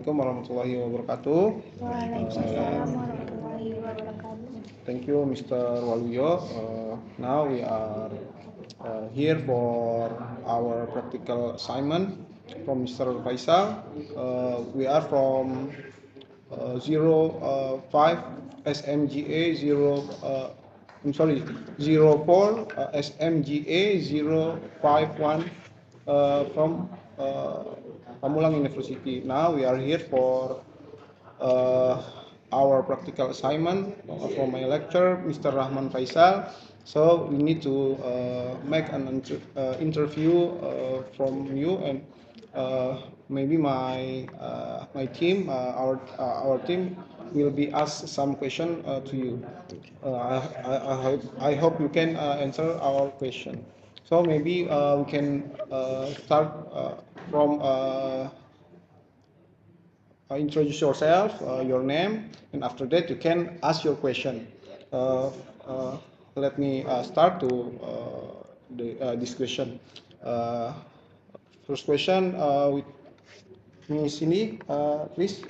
Assalamualaikum warahmatullahi wabarakatuh. Waalaikumsalam warahmatullahi wabarakatuh. Thank you, Mr. Waluyo. Now we are here for our practical assignment from Mr. Faisal. We are from 05 SMGA 04 SMGA 051 from Pamulang University. Now we are here for our practical assignment for my lecture, Mr. Rahman Faisal. So we need to make an interview from you, and maybe my team, our team will be asked some question to you. I hope you can answer our question. So maybe we can start from introduce yourself, your name, and after that you can ask your question. Uh, uh, Let me start to this question. Uh, First question with Miss Cindy, please.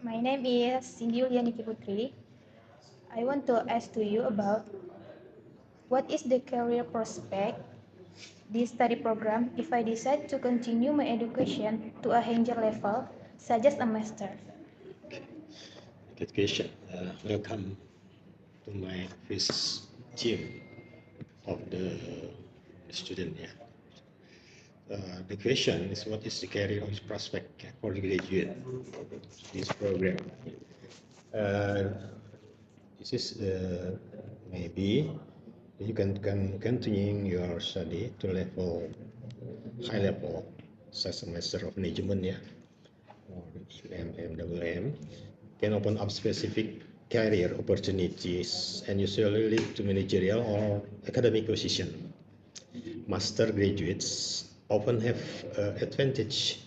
My name is Cindy Yulianiki Putri. I want to ask to you about what is the career prospect this study program if I decide to continue my education to a higher level, such as a master. Good question. Welcome to my first team of the student here. The question is, what is the career prospect for the graduate of this program? This is maybe you can continue your study to high level, such a Master of Management, yeah, or MMM, can open up specific career opportunities and usually lead to managerial or academic position. Master graduates often have advantage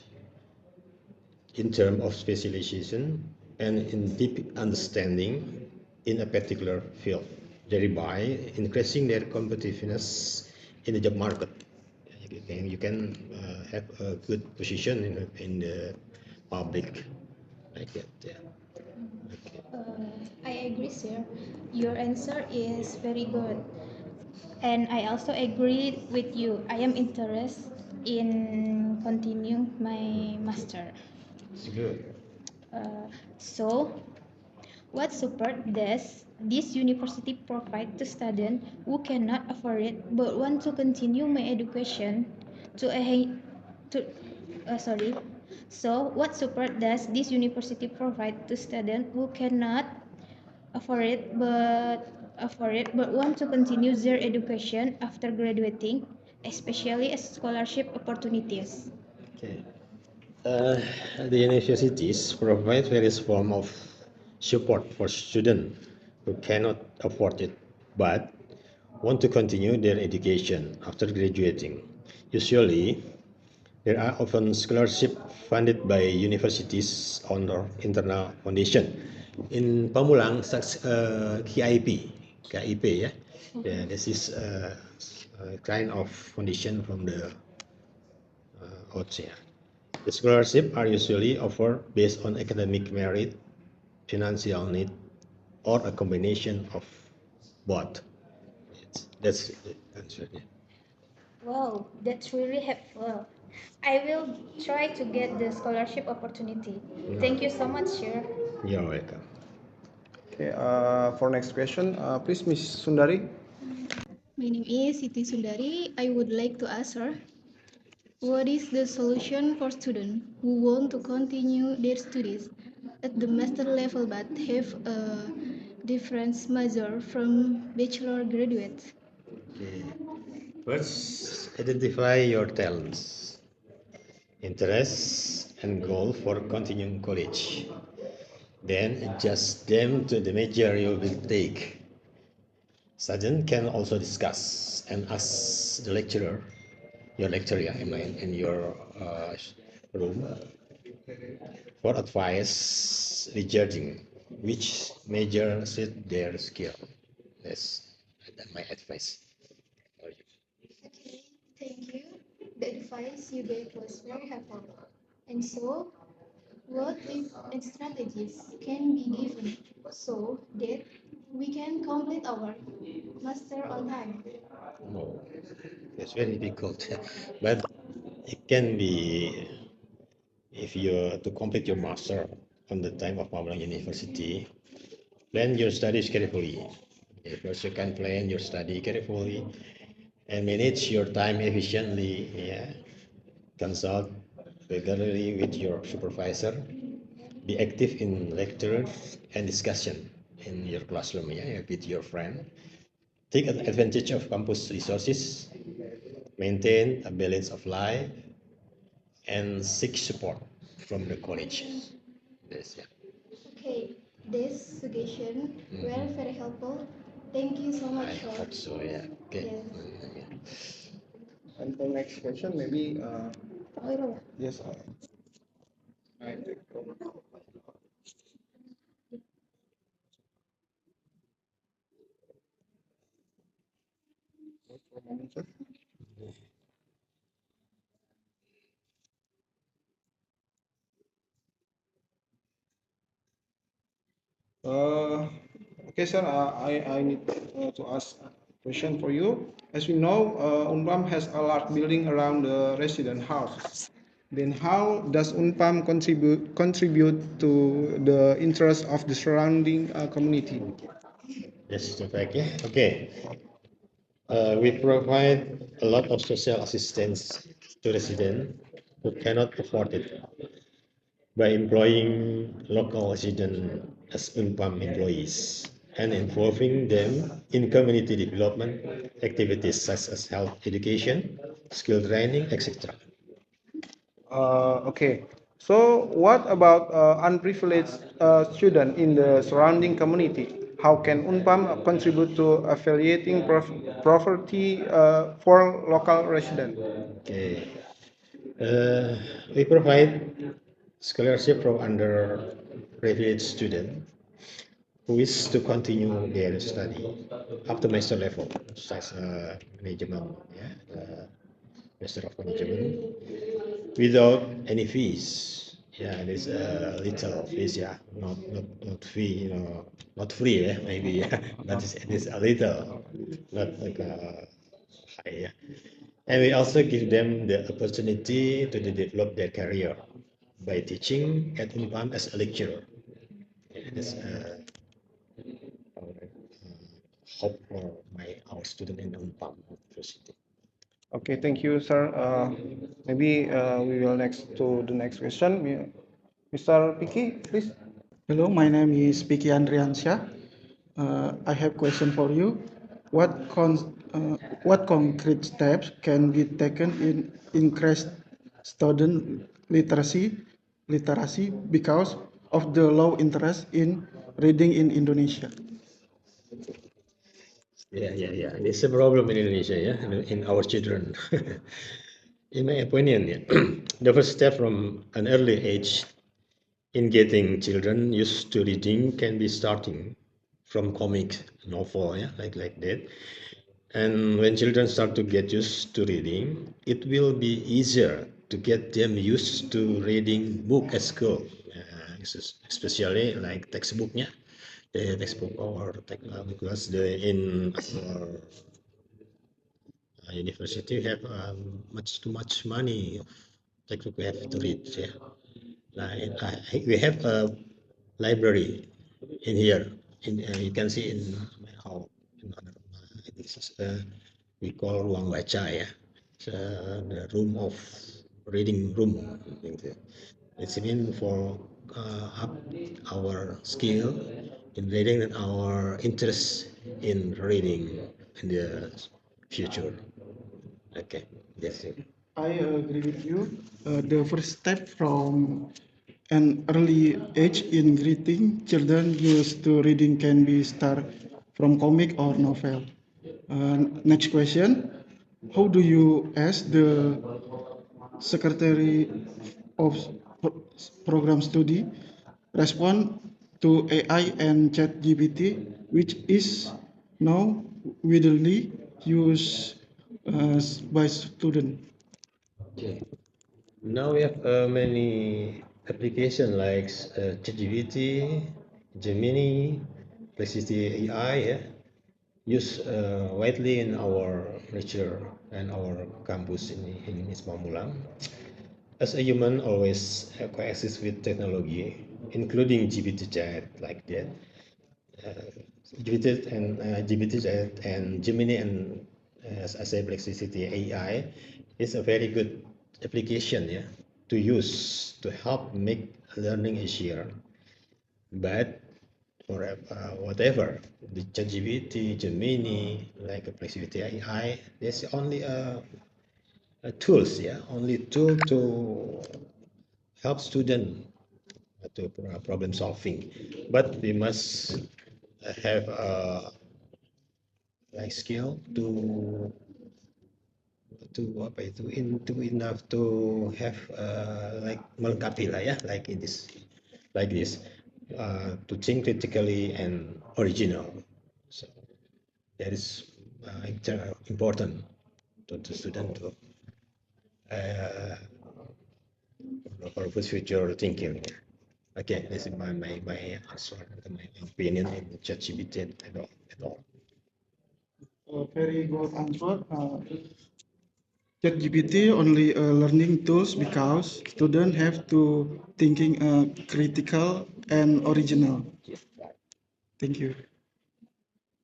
in terms of specialization and in deep understanding in a particular field, thereby increasing their competitiveness in the job market. You can have a good position in the public, like that. Yeah. I agree, sir. Your answer is very good. And I also agree with you. I am interested in continuing my master. It's good. So, what support does this university provide to students who cannot afford it but want to continue my education to a to sorry. So, what support does this university provide to students who cannot afford it but want to continue their education after graduating, especially as scholarship opportunities? Okay. The universities provide various forms of support for students who cannot afford it but want to continue their education after graduating. Usually, there are often scholarships funded by universities under internal foundation. In Pamulang, such KIP, yeah, yeah, this is a kind of foundation from the OCR. The scholarships are usually offered based on academic merit, financial need, or a combination of both. That's the answer. Yeah. Wow, that's really helpful. I will try to get the scholarship opportunity. Thank you so much, sir. You're welcome. Okay, for next question, please, Miss Sundari. My name is Siti Sundari. I would like to ask her, what is the solution for students who want to continue their studies at the master level but have a different major from bachelor graduates? Okay. First, identify your talents, interests, and goal for continuing college. Then adjust them to the major you will take. Students can also discuss and ask the lecturer, your lecturer, yeah, in your room, for advice regarding which major suit their skill. That's my advice for you. Okay, advice you gave was very helpful. And so, what tips and strategies can be given so that we can complete our master on time? No, it's very difficult. But it can be if you to complete your master on the time of Mamulang University, plan your studies carefully. First, you can plan your study carefully and manage your time efficiently. Yeah, consult regularly with your supervisor. Be active in lectures and discussion in your classroom. Yeah, with your friend. Take advantage of campus resources. Maintain a balance of life and seek support from the college. Yes, yeah. Okay, this suggestion were very helpful. Thank you so I much, sir. hope so. Yeah. Okay. Yes. Yeah. And for next question, maybe yes, I take over. For a moment, sir. Uh, okay, sir. I need to ask a question for you. As we know, Unpam has a large building around the resident house. Then, how does Unpam contribute to the interest of the surrounding community? Yes, in fact, yeah. Okay. We provide a lot of social assistance to residents who cannot afford it by employing local residents as Unpam employees and involving them in community development activities such as health education, skill training, etc. Okay. So, what about unprivileged student in the surrounding community? How can Unpam contribute to affiliating property for local residents? Okay. Uh, we provide scholarship for underprivileged students who wish to continue their study up to master level, such as management, yeah, master of management, without any fees. Yeah, there's a little fees, yeah, not fee, not free, yeah, maybe, yeah, but it's a little, not like a high, yeah. And we also give them the opportunity to develop their career by teaching at Unpam as a lecturer. Yeah, that's our hope for our student in Unpam University. Okay, thank you, sir. Maybe we will next to the next question. Mr. Piki, please. Hello, my name is Piki Andriansyah. I have question for you. What concrete steps can be taken in increase student literacy because of the low interest in reading in Indonesia? Yeah. It's a problem in Indonesia, yeah, in our children. In my opinion, yeah, the first step from an early age in getting children used to reading can be starting from comic novel, yeah, like that. And when children start to get used to reading, it will be easier to get them used to reading book at school, especially like textbooknya, the textbook or because in our university we have much too much money of textbook we have to read. Yeah, we have a library in here. You can see in how in other, this is we call ruang baca, ya. It's the room of reading room. It's mean for up our skill in reading and our interest in reading in the future. Okay, that's it. I agree with you. The first step from an early age in greeting children used to reading can be start from comic or novel. Next question. How do you, as the Secretary of Program Study, respond to AI and ChatGPT, which is now widely used by students? Okay. Now we have many applications like ChatGPT, Gemini, Perplexity AI, yeah, used widely in our lecture and our campus in Ismamulang. As a human, always coexist with technology, including GPT chat like that. GPT chat and Gemini and as I say, Perplexity AI is a very good application, yeah, to use to help make learning easier. But for whatever the ChatGPT, Gemini, like Perplexity AI, is only a tools, yeah, only tool to help student to problem solving. But we must have like skill to apa itu into enough to have like melengkapi lah ya like this to think critically and original. So that is important to the student to uh, for future thinking. Okay, this is my answer, my opinion in ChatGPT and all. And all. Very good answer. ChatGPT only learning tools because students have to thinking critical and original. Thank you.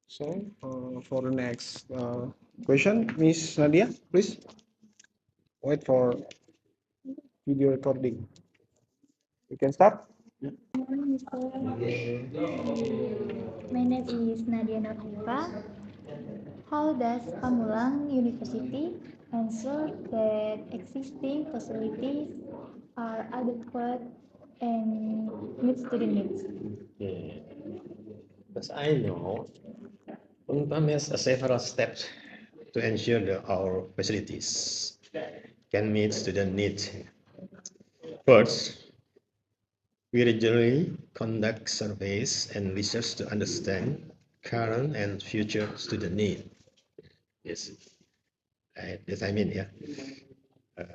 So for the next question, Miss Nadia, please wait for video recording. You can start. Morning, Mister. My name is Nadia Nafifa. How does Pamulang University ensure that existing facilities are adequate and meet student needs? Okay. As I know, UNPAM has several steps to ensure that our facilities can meet student needs. First, we regularly conduct surveys and research to understand current and future student needs. Yes, yes, I mean, yeah.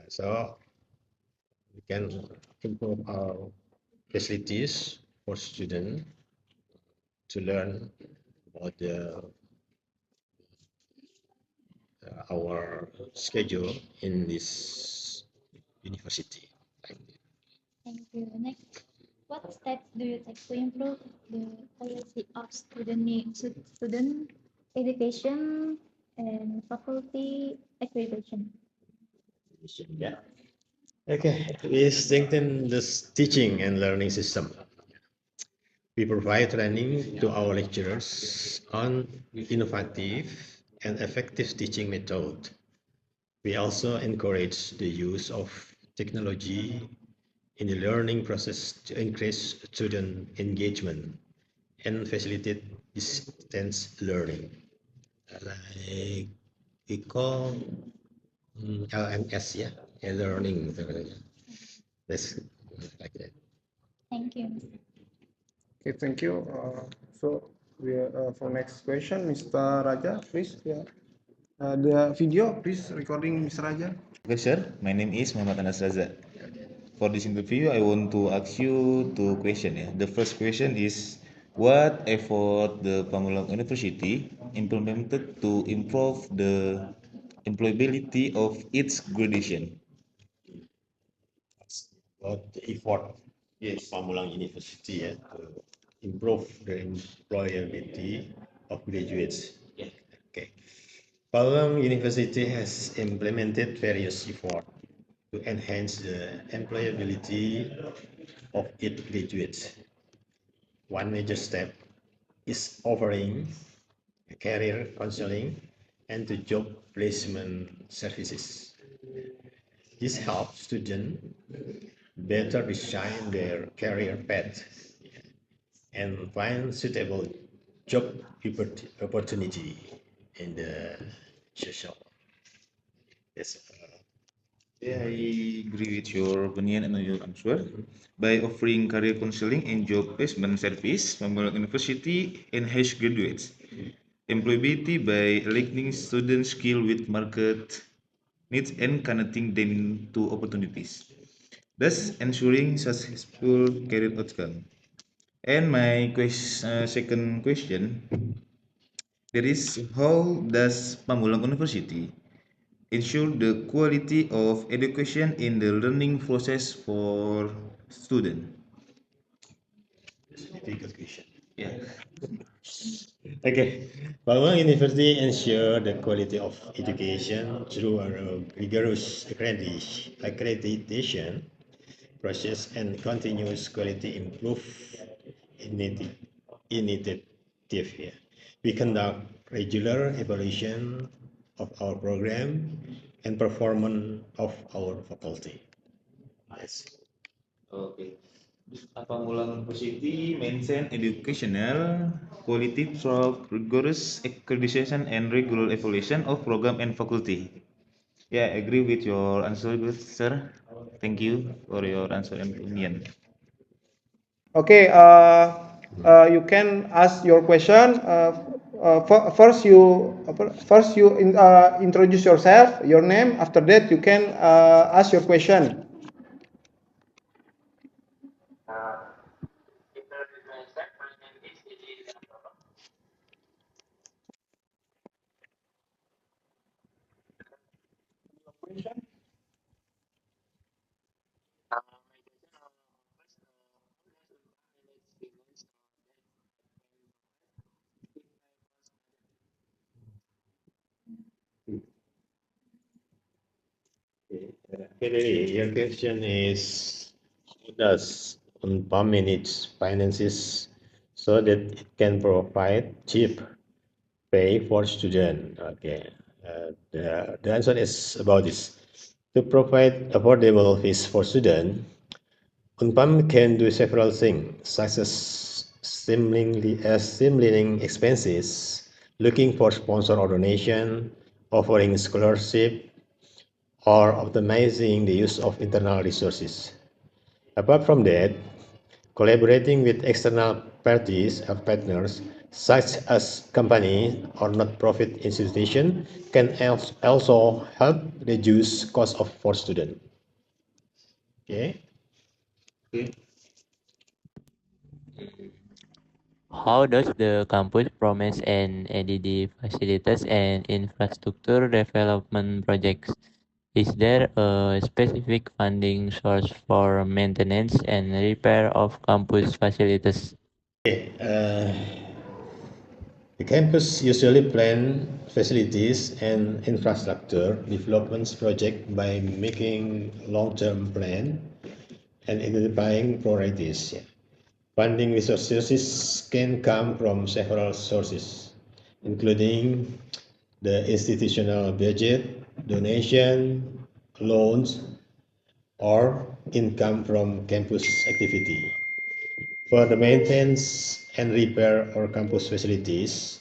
So we can improve our facilities for students to learn about our schedule in this university. Thank you. Next, what steps do you take to improve the quality of student education and faculty accreditation? Yeah. Okay, we strengthen this teaching and learning system. We provide training to our lecturers on innovative and effective teaching method. We also encourage the use of technology in the learning process to increase student engagement and facilitate distance learning. Like we call LMS, yeah, learning. That's like that. Thank you. Okay, thank you. So we for next question, Mr. Raja, please. Yeah. The video, please recording, Mr. Raja. Okay, sir. My name is Muhammad Anas Raza. For this interview, I want to ask you two questions. Yeah. The first question is, what effort the Pamulang University implemented to improve the employability of its graduation? About the effort Yes. Pamulang University to improve the employability of graduates. Yeah. Okay. Pamulang University has implemented various efforts to enhance the employability of its graduates. One major step is offering career counseling and the job placement services. This helps students better design their career path and find suitable job opportunity in the social. Yes. Yeah, I agree with your opinion and your answer. By offering career counseling and job placement service, Pamulang University enhance graduates employability by aligning student skill with market needs and connecting them to opportunities, thus ensuring successful career outcome. And my second question, that is, how does Pamulang University ensure the quality of education in the learning process for students? Difficult question. Yeah. Okay, Palembang University ensure the quality of education through a rigorous accreditation process and continuous quality initi- initiative. Here. We conduct regular evaluation of our program and performance of our faculty. Yes. Okay. Pamulang University maintain educational quality through rigorous accreditation and regular evaluation of program and faculty. Yeah, I agree with your answer, good sir. Thank you for your answer and opinion. Okay, you can ask your question. First you introduce yourself, your name. After that, you can ask your question. Valerie, your question is how does UNPAM manage finances so that it can provide cheap pay for students? Okay, the answer is about this. To provide affordable fees for students, UNPAM can do several things, such as streamlining expenses, looking for sponsor or donation, offering scholarship, or optimizing the use of internal resources. Apart from that, collaborating with external parties or partners, such as company or not-profit institution, can also help reduce cost of for student. Okay. Okay. How does the campus promise and EDD facilities and infrastructure development projects? Is there a specific funding source for maintenance and repair of campus facilities? Okay. The campus usually plan facilities and infrastructure developments project by making long-term plan and identifying priorities. Funding resources can come from several sources, including the institutional budget, donation, loans, or income from campus activity. For the maintenance and repair of campus facilities,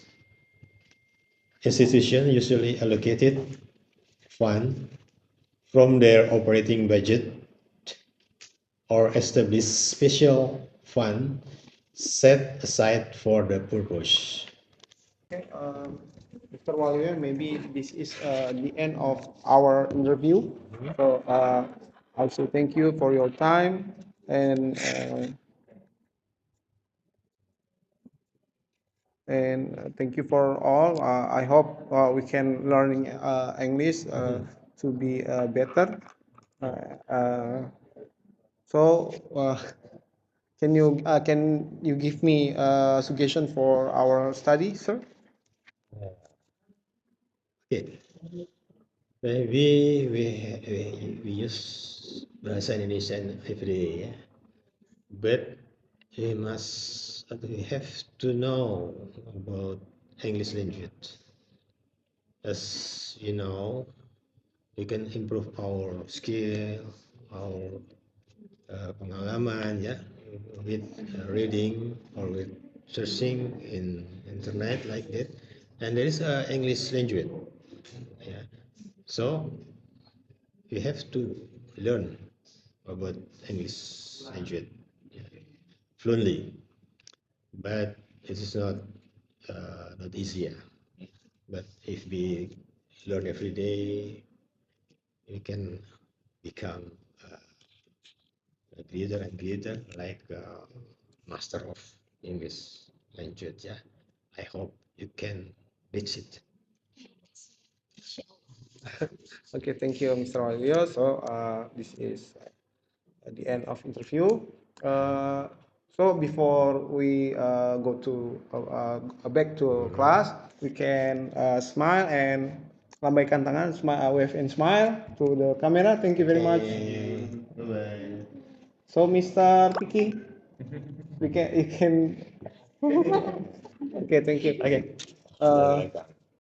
institutions usually allocated fund from their operating budget or establish special fund set aside for the purpose. Okay, Mr. Waluyo, maybe this is the end of our interview. So also thank you for your time and thank you for all. I hope we can learning English to be better. Uh, so can you give me a suggestion for our study, sir? Okay. We use bahasa Indonesia every day, yeah? But we have to know about English language. As you know, we can improve our skill, our pengalaman, yeah, with reading or with searching in internet like that. And there is a English language, yeah. So we have to learn about English language fluently, but it is not easy. Yeah. But if we learn every day, you can become greater and greater like master of English language. Yeah, I hope you can reach it. Okay, thank you, Mr. Walio. So this is the end of interview. So before we go to back to class, we can smile and lambaikan tangan, smile, wave and smile to the camera. Thank you very much. Bye bye. So, Mr. Piki, you can. Okay, thank you. Okay.